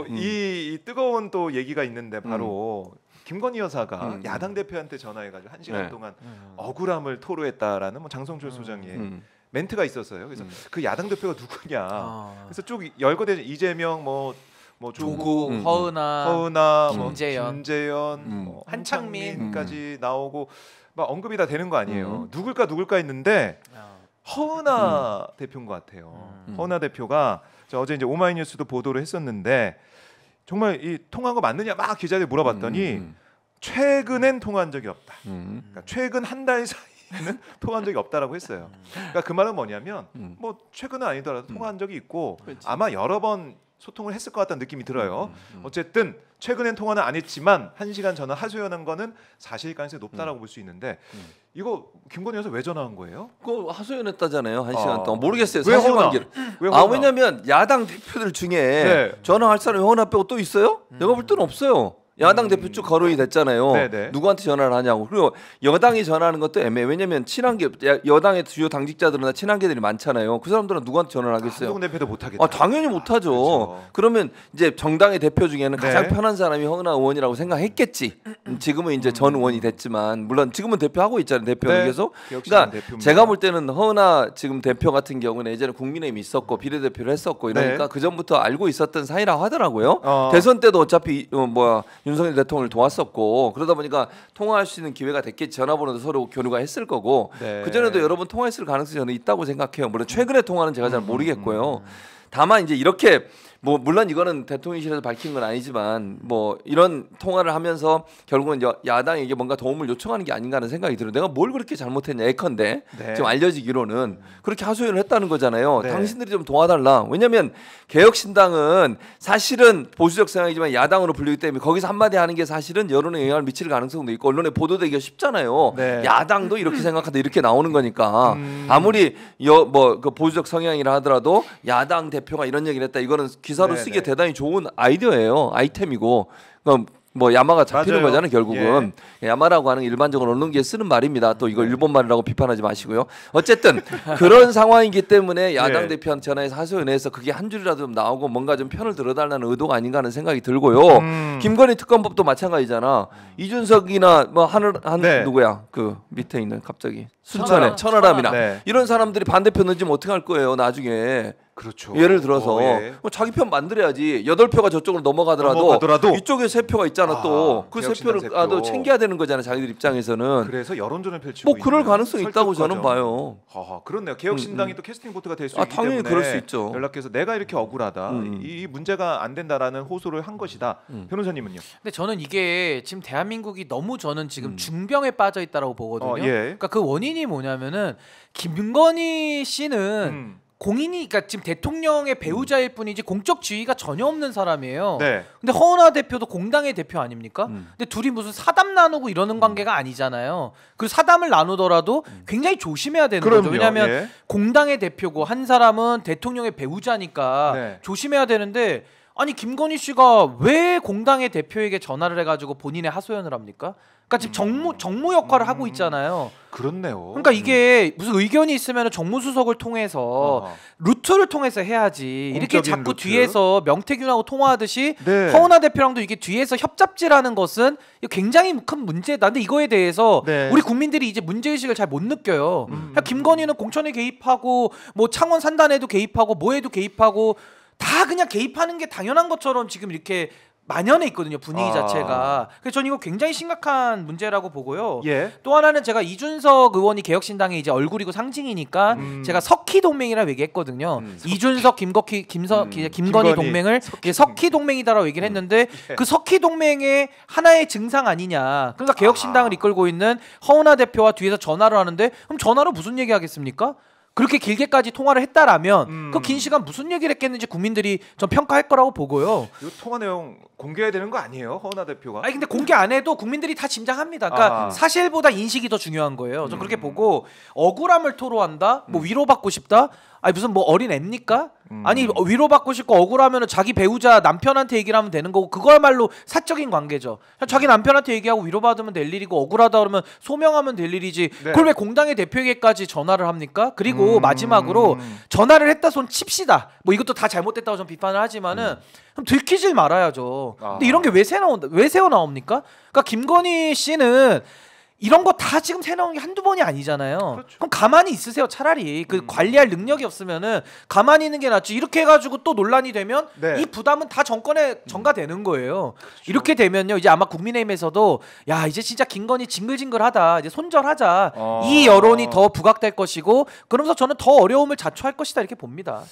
이 뜨거운 또 얘기가 있는데 바로 김건희 여사가 야당 대표한테 전화해가지고 1시간 동안 억울함을 토로했다라는 뭐 장성철 소장의 멘트가 있었어요. 그래서 그 야당 대표가 누구냐. 그래서 쭉 열거대 이재명 뭐 조국, 허은하, 김재현, 뭐 한창민까지 나오고 막 언급이 다 되는 거 아니에요. 누굴까 했는데 허은하 대표인 것 같아요. 허은하 대표가 어제 이제 오마이뉴스도 보도를 했었는데 정말 이 통화한 거 맞느냐 막 기자들이 물어봤더니 최근엔 통화한 적이 없다. 그러니까 최근 한 달 사이에는 통화한 적이 없다라고 했어요. 그러니까 그 말은 뭐냐면 뭐 최근은 아니더라도 통화한 적이 있고 아마 여러 번 소통을 했을 것 같다는 느낌이 들어요. 어쨌든 최근엔 통화는 안 했지만 1시간 전화 하소연한 거는 사실 가능성이 높다라고 볼 수 있는데 이거 김건희 여사 왜 전화한 거예요? 그거 하소연했다잖아요. 1시간 동안. 모르겠어요. 왜 사실관계를. 왜냐면 야당 대표들 중에 전화할 사람이 허은하 빼고 또 있어요? 내가 볼 때는 없어요. 야당 대표 쭉 거론이 됐잖아요. 누구한테 전화를 하냐고. 그리고 여당이 전화하는 것도 애매해. 왜냐면 친한계 여당의 주요 당직자들은 다 친한계들이 많잖아요. 그 사람들은 누구한테 전화를 하겠어요? 한동훈 대표도 못 하겠다. 당연히 못 하죠. 그렇죠. 그러면 이제 정당의 대표 중에는 가장 편한 사람이 허은하 의원이라고 생각했겠지. 지금은 이제 전 의원이 됐지만 물론 지금은 대표하고 있잖아요. 대표는 계속. 그러니까 제가 볼 때는 허은하 지금 대표 같은 경우는 예전에 국민의힘이 있었고 비례대표를 했었고 이러니까 그 전부터 알고 있었던 사이라고 하더라고요. 대선 때도 어차피 윤석열 대통령을 도왔었고 그러다 보니까 통화할 수 있는 기회가 됐겠지. 전화번호도 서로 교류가 했을 거고 그 전에도 여러 번 통화했을 가능성이 저는 있다고 생각해요. 물론 최근에 통화는 제가 잘 모르겠고요. 다만 이제 이렇게 뭐 물론 이거는 대통령실에서 밝힌 건 아니지만 뭐 이런 통화를 하면서 결국은 야당에게 뭔가 도움을 요청하는 게 아닌가 하는 생각이 들어요. 내가 뭘 그렇게 잘못했냐 예컨대 지금 알려지기로는 그렇게 하소연을 했다는 거잖아요. 당신들이 좀 도와달라. 왜냐하면 개혁신당은 사실은 보수적 성향이지만 야당으로 불리기 때문에 거기서 한마디 하는 게 사실은 여론에 영향을 미칠 가능성도 있고 언론에 보도되기가 쉽잖아요. 야당도 이렇게 생각한다 이렇게 나오는 거니까 아무리 그 보수적 성향이라 하더라도 야당 대표가 이런 얘기를 했다 이거는 기사로 쓰기에 대단히 좋은 아이디어예요. 아이템이고 뭐 야마가 잡히는 거잖아요. 결국은 야마라고 하는 일반적으로 언론계에 쓰는 말입니다. 또 이거 일본 말이라고 비판하지 마시고요. 어쨌든 그런 상황이기 때문에 야당 대표한테 전화해서 하소연해서 그게 한 줄이라도 좀 나오고 뭔가 좀 편을 들어달라는 의도가 아닌가 하는 생각이 들고요. 김건희 특검법도 마찬가지잖아. 이준석이나 뭐 누구야 그 밑에 있는 갑자기 순천에 천하람이나 이런 사람들이 반대편 던지면 어떻게 할 거예요 나중에. 그렇죠. 예를 들어서 자기 편 만들어야지. 8표가 저쪽으로 넘어가더라도 이쪽에 3표가 있잖아. 또 그 3표를 챙겨야 되는 거잖아. 자기들 입장에서는. 그래서 여론전을 펼치고 뭐 그럴 가능성이 있다고 저는 봐요. 그렇네요. 개혁신당이 또 캐스팅 보트가 될 수 있기 당연히 때문에 그럴 수 있죠. 연락해서 내가 이렇게 억울하다. 이 문제가 안 된다라는 호소를 한 것이다. 변호사님은요? 근데 저는 이게 지금 대한민국이 너무 저는 지금 중병에 빠져 있다라고 보거든요. 그러니까 그 원인이 뭐냐면은 김건희 씨는 공인이 그러니까 지금 대통령의 배우자일 뿐이지 공적 지위가 전혀 없는 사람이에요. 근데 허은하 대표도 공당의 대표 아닙니까? 근데 둘이 무슨 사담 나누고 이러는 관계가 아니잖아요. 그리고 사담을 나누더라도 굉장히 조심해야 되는 거죠. 왜냐하면 공당의 대표고 한 사람은 대통령의 배우자니까 조심해야 되는데 아니 김건희 씨가 왜 공당의 대표에게 전화를 해가지고 본인의 하소연을 합니까? 그러니까 지금 정무 역할을 하고 있잖아요. 그렇네요. 그러니까 이게 무슨 의견이 있으면 정무수석을 통해서 루트를 통해서 해야지. 이렇게 자꾸 루트? 뒤에서 명태균하고 통화하듯이 허은하 대표랑도 이게 뒤에서 협잡질하는 것은 굉장히 큰 문제다. 근데 이거에 대해서 우리 국민들이 이제 문제의식을 잘 못 느껴요. 김건희는 공천에 개입하고 뭐 창원 산단에도 개입하고 뭐에도 개입하고 다 그냥 개입하는 게 당연한 것처럼 지금 이렇게 만연해 있거든요. 분위기 자체가. 그래서 저는 이거 굉장히 심각한 문제라고 보고요. 또 하나는 제가 이준석 의원이 개혁신당의 이제 얼굴이고 상징이니까 제가 석희 동맹이라고 얘기했거든요. 이준석, 김건희 동맹을 석희 동맹이다라고 얘기를 했는데 그 석희 동맹의 하나의 증상 아니냐. 그러니까 개혁신당을 이끌고 있는 허은하 대표와 뒤에서 전화를 하는데 그럼 전화로 무슨 얘기하겠습니까? 그렇게 길게까지 통화를 했다라면 그 긴 시간 무슨 얘기를 했겠는지 국민들이 전 평가할 거라고 보고요. 이 통화 내용 공개해야 되는 거 아니에요? 허은하 대표가? 아니 근데 공개 안 해도 국민들이 다 짐작합니다. 그러니까 사실보다 인식이 더 중요한 거예요. 저 그렇게 보고 억울함을 토로한다, 뭐 위로받고 싶다. 아니 무슨 뭐 어린 애입니까? 아니 위로받고 싶고 억울하면은 자기 배우자 남편한테 얘기를 하면 되는 거고 그거야말로 사적인 관계죠. 자기 남편한테 얘기하고 위로받으면 될 일이고 억울하다 그러면 소명하면 될 일이지. 네. 그걸 왜 공당의 대표에게까지 전화를 합니까? 그리고 마지막으로 전화를 했다 손 칩시다. 뭐 이것도 다 잘못됐다고 좀 비판을 하지만은 그럼 들키질 말아야죠. 근데 이런 게 왜 새어 나옵니까? 그러니까 김건희 씨는 이런 거 다 지금 새 나온 게 한두 번이 아니잖아요. 그렇죠. 그럼 가만히 있으세요. 차라리 그 관리할 능력이 없으면은 가만히 있는 게 낫지. 이렇게 해가지고 또 논란이 되면 네. 이 부담은 다 정권에 전가되는 거예요. 그렇죠. 이렇게 되면요, 이제 아마 국민의힘에서도 야 이제 진짜 김건희 징글징글하다. 이제 손절하자. 이 여론이 더 부각될 것이고 그러면서 저는 더 어려움을 자초할 것이다 이렇게 봅니다.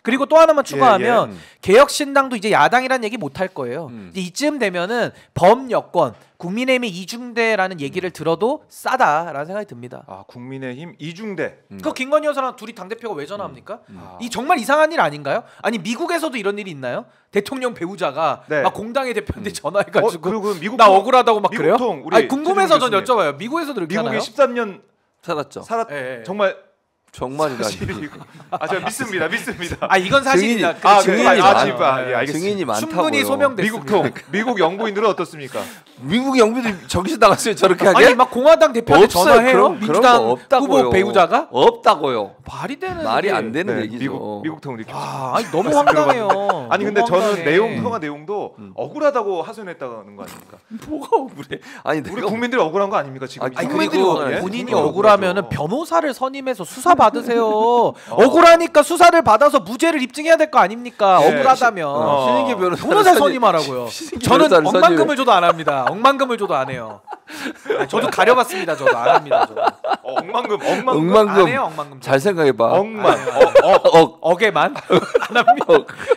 그리고 또 하나만 추가하면 개혁신당도 이제 야당이라는 얘기 못 할 거예요. 이제 이쯤 되면은 범여권 국민의힘의 이중대라는 얘기를 들어도 싸다라는 생각이 듭니다. 아 국민의힘 이중대. 그 김건희 여사랑 둘이 당대표가 왜 전화합니까? 이 정말 이상한 일 아닌가요? 아니 미국에서도 이런 일이 있나요? 대통령 배우자가 네. 막 공당의 대표한테 전화해가지고 그리고 미국 나 억울하다고 막 그래요? 아니 궁금해서 전 여쭤봐요. 미국에서도 이렇게 하나요? 미국에 13년 살았죠. 네. 정말이라니. 저 믿습니다. 아 이건 사실이다. 증인이 많다고요. 충분히 소명됐습니다. 미국 영부인들은 어떻습니까? 미국 영부인들 정신 나갔어요. 저렇게 하게? 아니 막 공화당 대표한테 전화해요? 민주당 후보 배우자가? 없다고요. 말이 안 되는 얘기죠. 미국 통을 이렇게. 아니 너무 황당해요. 아니 근데 저는 통화 내용도 억울하다고 하소연했다는 거 아닙니까? 뭐가 억울해? 아니 우리 국민들이 억울한 거 아닙니까 지금? 아니 국민들이 본인이 억울하면은 변호사를 선임해서 수사 받으세요. 억울하니까 수사를 받아서 무죄를 입증해야 될 거 아닙니까? 억울하다면 신인기 변호사 선임하라고요. 저는 억만금을 줘도 안 합니다. 억만금을 줘도 안 해요. 저도 가려봤습니다. 저도 안 합니다. 저도. 억만금 안 해요. 억만금 잘 생각해봐. 억에만 안 합니다.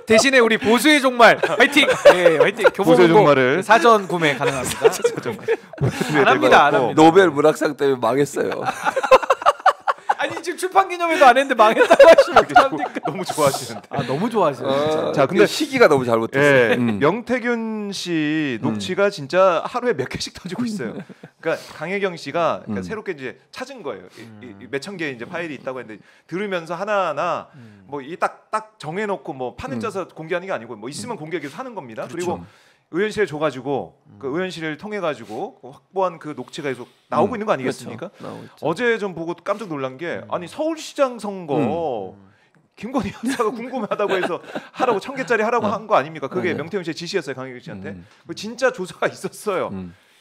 대신에 우리 보수의 종말 화이팅. 네, 화이팅. 보수의 종말을 사전 구매 가능합니다. 안 합니다. 노벨 문학상 때문에 망했어요. 아니 지금 출판기념회도 안 했는데 망했다고 하시면 어떡합니까? 너무 좋아하시는데. 너무 좋아하시네. 자, 근데 시기가 너무 잘못됐어요. 명태균 씨 녹취가 진짜 하루에 몇 개씩 터지고 있어요. 그러니까 강혜경 씨가 새롭게 이제 찾은 거예요. 몇천 개 이제 파일이 있다고 했는데 들으면서 하나하나 뭐 이 딱 정해놓고 뭐 판을 짜서 공개하는 게 아니고 뭐 있으면 공개 계속 하는 겁니다. 그렇죠. 그리고 의원실에 줘가지고 그 의원실을 통해 가지고 확보한 그 녹취가 계속 나오고 있는 거 아니겠습니까? 그렇죠. 어제 좀 보고 깜짝 놀란 게 아니 서울시장 선거 김건희 여사가 궁금하다고 해서 하라고 1000개짜리 하라고 한 거 아닙니까? 그게 명태균 씨의 지시였어요 강혜경 씨한테. 진짜 조사가 있었어요.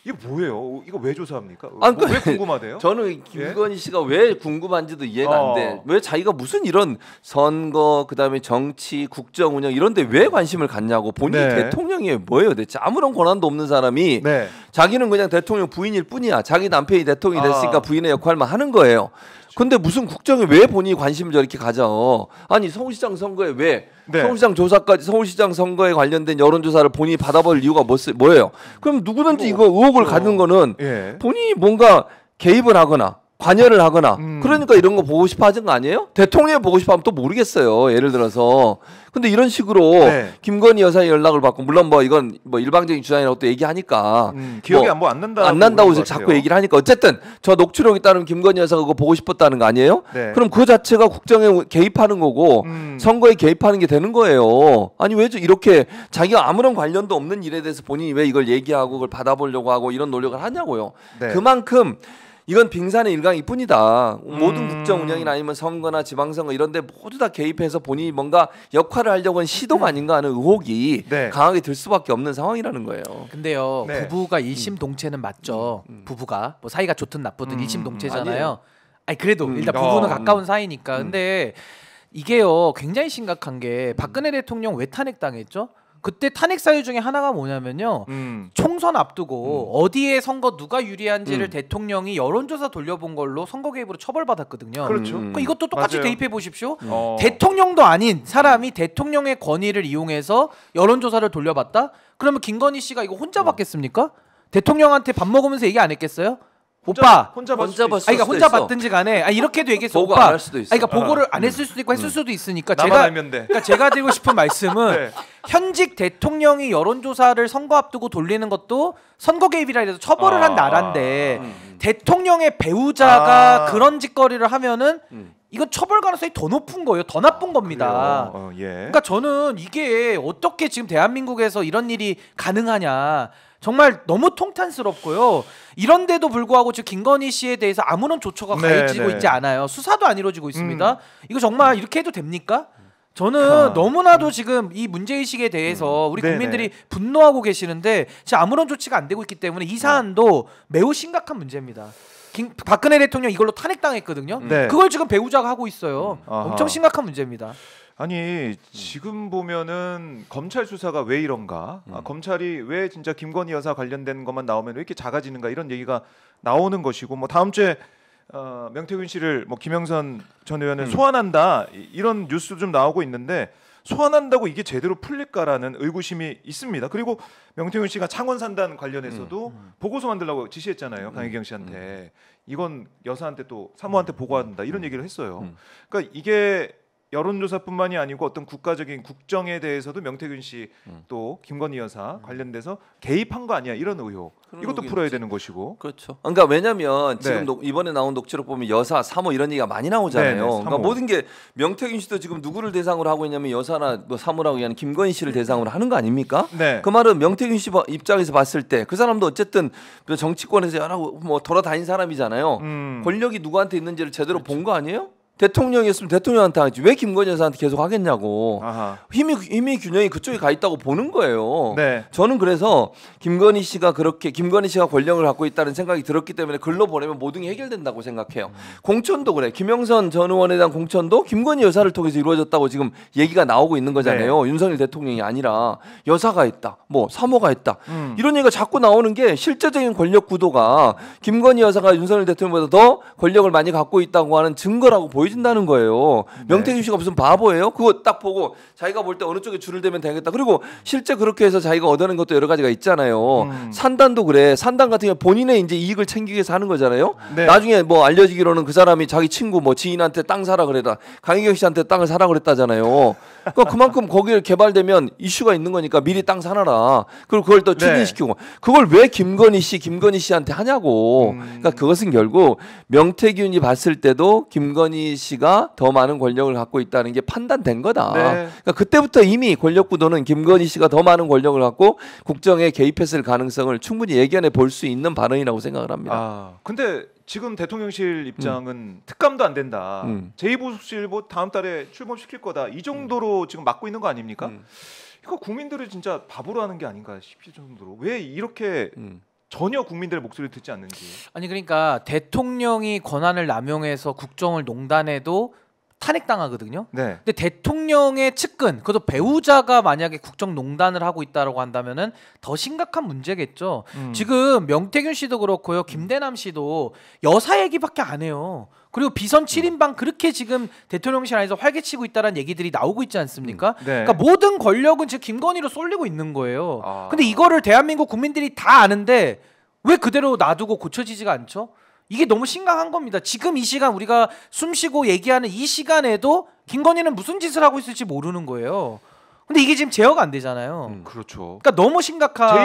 이게 뭐예요? 이거 왜 조사합니까? 왜 궁금하대요? 저는 김건희 씨가 왜 궁금한지도 이해가 안 돼. 왜 자기가 무슨 이런 선거 그다음에 정치 국정 운영 이런 데 왜 관심을 갖냐고. 본인이 대통령이 뭐예요 대체. 아무런 권한도 없는 사람이 자기는 그냥 대통령 부인일 뿐이야. 자기 남편이 대통령이 됐으니까 부인의 역할만 하는 거예요. 근데 무슨 국정에 왜 본인이 관심을 저렇게 가져? 아니 서울시장 선거에 왜 서울시장 조사까지 서울시장 선거에 관련된 여론조사를 본인이 받아볼 이유가 뭐예요? 그럼 누구든지 이거 의혹을 갖는 거는 본인이 뭔가 개입을 하거나 관여를 하거나 그러니까 이런 거 보고 싶어 하는 거 아니에요? 대통령이 보고 싶어 하면 또 모르겠어요. 예를 들어서. 근데 이런 식으로 김건희 여사의 연락을 받고 물론 뭐 이건 뭐 일방적인 주장이라고 또 얘기하니까 기억이 뭐 안 난다고 자꾸 얘기를 하니까 어쨌든 저 녹취록에 따르면 김건희 여사가 그거 보고 싶었다는 거 아니에요? 그럼 그 자체가 국정에 개입하는 거고 선거에 개입하는 게 되는 거예요. 아니 왜 이렇게 자기가 아무런 관련도 없는 일에 대해서 본인이 왜 이걸 얘기하고 그걸 받아보려고 하고 이런 노력을 하냐고요. 그만큼 이건 빙산의 일각일 뿐이다. 모든 국정 운영이나 아니면 선거나 지방선거 이런 데 모두 다 개입해서 본인이 뭔가 역할을 하려고 하는 시도가 아닌가 하는 의혹이 강하게 들 수밖에 없는 상황이라는 거예요. 근데요. 부부가 일심동체는 맞죠. 부부가 뭐 사이가 좋든 나쁘든 일심동체잖아요. 아니 그래도 일단 부부는 가까운 사이니까. 근데 이게요. 굉장히 심각한 게 박근혜 대통령 왜 탄핵당했죠? 그때 탄핵 사유 중에 하나가 뭐냐면요. 총선 앞두고 어디에 선거 누가 유리한지를 대통령이 여론조사 돌려본 걸로 선거 개입으로 처벌받았거든요. 그렇죠. 그러니까 이것도 똑같이 대입해 보십시오. 대통령도 아닌 사람이 대통령의 권위를 이용해서 여론조사를 돌려봤다? 그러면 김건희 씨가 이거 혼자 받겠습니까? 대통령한테 밥 먹으면서 얘기 안 했겠어요? 오빠 혼자 그러니까 혼자 받든지 간에 이렇게도 얘기했어. 보고 오빠 안 할 수도 있어. 그러니까 보고를 안 했을 수도 있고 했을 수도 있으니까 제가 드리고 싶은 말씀은 현직 대통령이 여론조사를 선거 앞두고 돌리는 것도 선거 개입이라 해서 처벌을 한 나라인데 대통령의 배우자가 그런 짓거리를 하면은 이건 처벌 가능성이 더 높은 거예요. 더 나쁜 겁니다. 예. 그러니까 저는 이게 어떻게 지금 대한민국에서 이런 일이 가능하냐. 정말 너무 통탄스럽고요. 이런데도 불구하고 지금 김건희 씨에 대해서 아무런 조처가 가해지고 있지 않아요. 수사도 안 이루어지고 있습니다. 이거 정말 이렇게 해도 됩니까? 저는 너무나도 지금 이 문제의식에 대해서 우리 국민들이 분노하고 계시는데 지금 아무런 조치가 안 되고 있기 때문에 이 사안도 매우 심각한 문제입니다. 박근혜 대통령 이걸로 탄핵당했거든요. 그걸 지금 배우자가 하고 있어요. 엄청 심각한 문제입니다. 아니 지금 보면은 검찰 수사가 왜 이런가? 검찰이 왜 진짜 김건희 여사 관련된 것만 나오면 왜 이렇게 작아지는가? 이런 얘기가 나오는 것이고 뭐 다음 주에 명태균 씨를 뭐 김영선 전 의원을 소환한다 이런 뉴스도 좀 나오고 있는데 소환한다고 이게 제대로 풀릴까라는 의구심이 있습니다. 그리고 명태균 씨가 창원 산단 관련해서도 보고서 만들라고 지시했잖아요. 강혜경 씨한테 이건 여사한테 또 사모한테 보고한다 이런 얘기를 했어요. 그러니까 이게 여론조사뿐만이 아니고 어떤 국가적인 국정에 대해서도 명태균 씨 또 김건희 여사 관련돼서 개입한 거 아니야 이런 의혹 이것도 풀어야 되는 것이고 그렇죠. 그러니까 왜냐하면 지금 이번에 나온 녹취록 보면 여사, 사모 이런 얘기가 많이 나오잖아요. 그러니까 모든 게 명태균 씨도 지금 누구를 대상으로 하고 있냐면 여사나 뭐 사모라고 하는 김건희 씨를 대상으로 하는 거 아닙니까? 그 말은 명태균 씨 입장에서 봤을 때 그 사람도 어쨌든 정치권에서 여러 뭐 돌아다닌 사람이잖아요. 권력이 누구한테 있는지를 제대로 본 거 아니에요? 대통령이었으면 대통령한테 하지 왜 김건희 여사한테 계속 하겠냐고. 힘이 균형이 그쪽에 가 있다고 보는 거예요. 저는 그래서 김건희 씨가 권력을 갖고 있다는 생각이 들었기 때문에 글로 보내면 모든 게 해결된다고 생각해요. 공천도 그래. 김영선 전 의원에 대한 공천도 김건희 여사를 통해서 이루어졌다고 지금 얘기가 나오고 있는 거잖아요. 윤석열 대통령이 아니라 여사가 했다, 뭐 사모가 했다 이런 얘기가 자꾸 나오는 게 실제적인 권력 구도가 김건희 여사가 윤석열 대통령보다 더 권력을 많이 갖고 있다고 하는 증거라고 보여진다는 거예요. 명태균 씨가 무슨 바보예요? 그거 딱 보고 자기가 볼 때 어느 쪽에 줄을 대면 되겠다. 그리고 실제 그렇게 해서 자기가 얻어낸 것도 여러 가지가 있잖아요. 산단도 그래. 산단 같은 경우 본인의 이제 이익을 챙기기 위해서 하는 거잖아요. 나중에 뭐 알려지기로는 그 사람이 자기 친구 뭐 지인한테 땅 사라 그래라. 강희경 씨한테 땅을 사라 그랬다잖아요. 그러니까 그만큼 거기를 개발되면 이슈가 있는 거니까 미리 땅 사놔라. 그리고 그걸 또 추진시키고 그걸 왜 김건희 씨한테 하냐고. 그러니까 그것은 결국 명태균이 봤을 때도 김건희 씨가 더 많은 권력을 갖고 있다는 게 판단된 거다. 그러니까 그때부터 이미 권력 구도는 김건희 씨가 더 많은 권력을 갖고 국정에 개입했을 가능성을 충분히 예견해 볼 수 있는 발언이라고 생각을 합니다. 근데 지금 대통령실 입장은 특감도 안 된다. 제2부속실 뭐 다음 달에 출범시킬 거다. 이 정도로 지금 막고 있는 거 아닙니까? 이거 국민들을 진짜 바보로 하는 게 아닌가 싶을 정도로 왜 이렇게 전혀 국민들의 목소리를 듣지 않는지. 아니 그러니까 대통령이 권한을 남용해서 국정을 농단해도 탄핵당하거든요. 근데 대통령의 측근, 그것도 배우자가 만약에 국정농단을 하고 있다라고 한다면은 더 심각한 문제겠죠. 지금 명태균 씨도 그렇고요, 김대남 씨도 여사 얘기밖에 안 해요. 그리고 비선 7인방 그렇게 지금 대통령실 안에서 활개치고 있다는 얘기들이 나오고 있지 않습니까? 그러니까 모든 권력은 지금 김건희로 쏠리고 있는 거예요. 근데 이거를 대한민국 국민들이 다 아는데 왜 그대로 놔두고 고쳐지지가 않죠? 이게 너무 심각한 겁니다. 지금 이 시간 우리가 숨쉬고 얘기하는 이 시간에도 김건희는 무슨 짓을 하고 있을지 모르는 거예요. 근데 이게 지금 제어가 안 되잖아요. 그렇죠. 그러니까 너무 심각한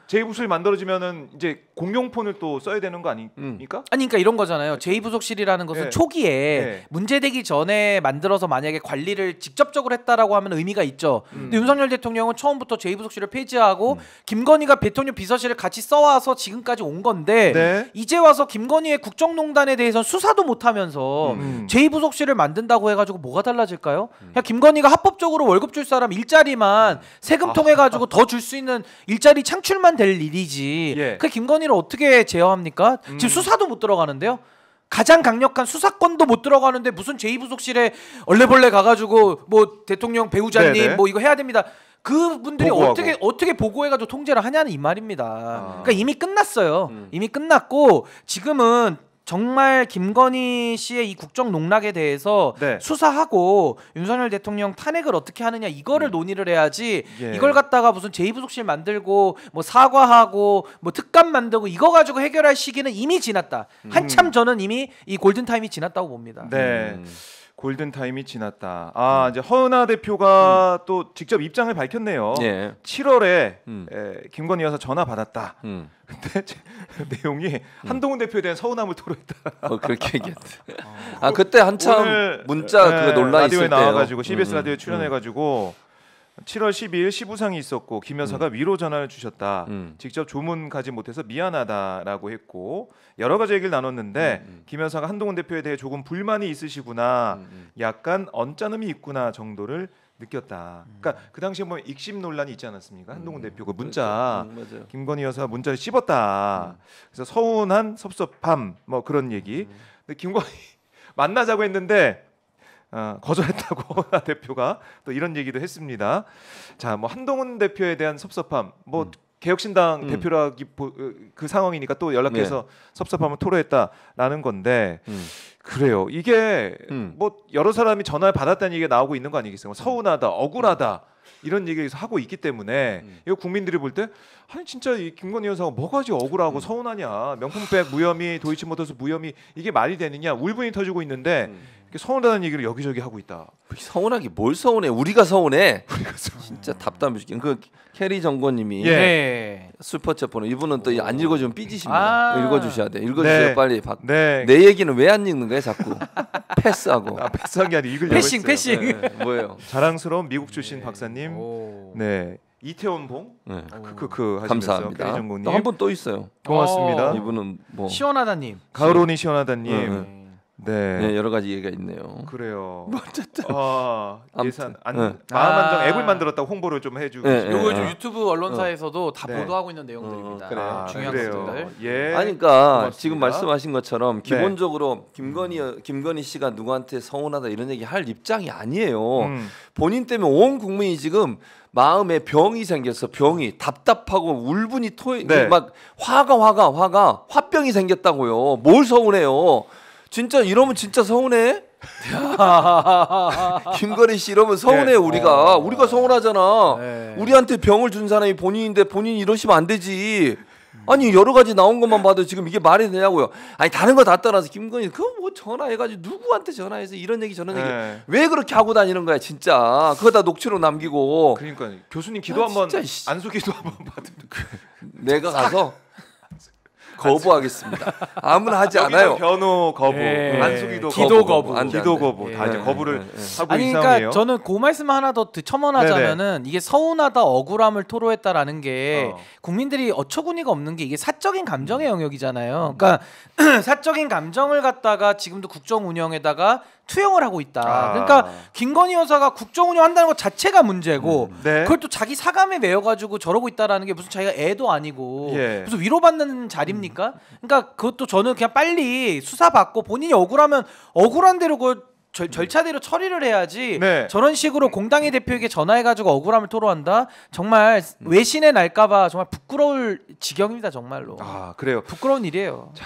제2부속실 만들어지면은 이제 공용폰을 또 써야 되는 거 아닙니까? 아니 그러니까 이런 거잖아요. 제2부속실이라는 것은 초기에 문제되기 전에 만들어서 만약에 관리를 직접적으로 했다라고 하면 의미가 있죠. 근데 윤석열 대통령은 처음부터 제2부속실을 폐지하고 김건희가 대통령 비서실을 같이 써와서 지금까지 온 건데 이제 와서 김건희의 국정농단에 대해서는 수사도 못하면서 제2부속실을 만든다고 해가지고 뭐가 달라질까요? 그냥 김건희가 합법적으로 월급 줄 사람 일자리만 세금 통해 가지고 더 줄 수 있는 일자리 창출만 될 일이지. 그 김건희를 어떻게 제어합니까? 지금 수사도 못 들어가는데요. 가장 강력한 수사권도 못 들어가는데 무슨 제2부속실에 얼레벌레 가가지고 뭐 대통령 배우자님 뭐 이거 해야 됩니다. 그분들이 어떻게 보고해가지고 통제를 하냐는 이 말입니다. 그러니까 이미 끝났어요. 이미 끝났고 지금은 정말 김건희 씨의 이 국정 농락에 대해서 수사하고 윤석열 대통령 탄핵을 어떻게 하느냐 이거를 논의를 해야지 이걸 갖다가 무슨 제2부속실 만들고 뭐 사과하고 뭐 특감 만들고 이거 가지고 해결할 시기는 이미 지났다. 한참 저는 이미 이 골든타임이 지났다고 봅니다. 골든 타임이 지났다. 아 이제 허은하 대표가 또 직접 입장을 밝혔네요. 예. 7월에 김건희 여사 전화 받았다. 근데 내용이 한동훈 대표에 대한 서운함을 토로했다. 그렇게 얘기했대. 아 그때 한참 문자 그거 논란이 있을 라디오에 때요. 나와가지고 CBS 라디오에 출연해가지고 7월 12일 시부상이 있었고 김 여사가 위로 전화를 주셨다. 직접 조문 가지 못해서 미안하다라고 했고 여러 가지 얘기를 나눴는데 김 여사가 한동훈 대표에 대해 조금 불만이 있으시구나, 약간 언짢음이 있구나 정도를 느꼈다. 그러니까 그 당시에 뭐 익심 논란이 있지 않았습니까? 한동훈 대표 그 문자 김건희 여사 문자를 씹었다. 그래서 서운한 섭섭함 뭐 그런 얘기. 근데 김건희 만나자고 했는데 거절했다고 대표가 또 이런 얘기도 했습니다. 자, 뭐 한동훈 대표에 대한 섭섭함, 뭐 개혁신당 대표라기 그 상황이니까 또 연락해서 섭섭함을 토로했다라는 건데 그래요. 이게 뭐 여러 사람이 전화를 받았다는 얘기가 나오고 있는 거 아니겠어요? 서운하다, 억울하다. 이런 얘기를 하고 있기 때문에 이거 국민들이 볼 때 아니 진짜 이 김건희 여사가 뭐가지 억울하고 서운하냐, 명품백 무혐의, 도이치모터스 무혐의, 이게 말이 되느냐, 울분이 터지고 있는데 서운하다는 얘기를 여기저기 하고 있다. 서운하기 뭘 서운해? 우리가 서운해. 진짜 답답해 죽겠네. 그 캐리 정권님이 슈퍼챗 번호 이분은 또 안 읽어주면 삐지십니다. 읽어주셔야 돼. 읽어주세요 빨리. 내 얘기는 왜 안 읽는 거야 자꾸. 패스하고. 패스한 게 아니라 읽으려고 패싱. 뭐예요? 자랑스러운 미국 출신 박사님. 네. 이태원 봉. 감사합니다. 한 분 또 있어요. 고맙습니다. 이분은 뭐 시원하다님. 가을온이 시원하다님. 네, 여러 가지 얘기가 있네요. 그래요. 어쨌든 예산 마음 안정 앱을 만들었다고 홍보를 좀 해주고. 이거 좀 유튜브 언론사에서도 다 보도하고 있는 내용들입니다. 중요한 것들. 아니 그러니까 지금 말씀하신 것처럼 기본적으로 김건희 씨가 누구한테 서운하다 이런 얘기 할 입장이 아니에요. 본인 때문에 온 국민이 지금 마음에 병이 생겼어. 병이 답답하고 울분이 막 화병이 생겼다고요. 뭘 서운해요? 진짜 이러면 진짜 서운해? 김건희 씨 이러면 서운해. 우리가 서운하잖아. 우리한테 병을 준 사람이 본인인데 본인이 이러시면 안 되지. 아니 여러 가지 나온 것만 봐도 지금 이게 말이 되냐고요. 아니 다른 거 다 떠나서 김건희 그거 뭐 전화해가지고 누구한테 전화해서 이런 얘기 저런 얘기 왜 그렇게 하고 다니는 거야 진짜. 그거 다 녹취록 남기고. 그러니까 교수님 기도 한번 안수기도 한번 받으면 내가 가서 거부하겠습니다. 아무나 하지 않아요. 변호 거부, 안수기도 기도 거부, 기도 거부 다 이제 거부를 하고 아니, 있는 그러니까 상황이에요. 저는 그 말씀 하나 더 첨언하자면은 이게 서운하다, 억울함을 토로했다라는 게 국민들이 어처구니가 없는 게 이게 사적인 감정의 영역이잖아요. 그러니까 사적인 감정을 갖다가 지금도 국정 운영에다가 투영을 하고 있다. 그러니까 김건희 여사가 국정 운영한다는 것 자체가 문제고 그걸 또 자기 사감에 매여가지고 저러고 있다라는 게 무슨 자기가 애도 아니고 무슨 위로받는 자리입니까? 그러니까 그것도 저는 그냥 빨리 수사받고 본인이 억울하면 억울한 대로 그 절차대로 처리를 해야지. 저런 식으로 공당의 대표에게 전화해가지고 억울함을 토로한다. 정말 외신에 날까봐 정말 부끄러울 지경입니다. 정말로. 그래요. 부끄러운 일이에요. 자.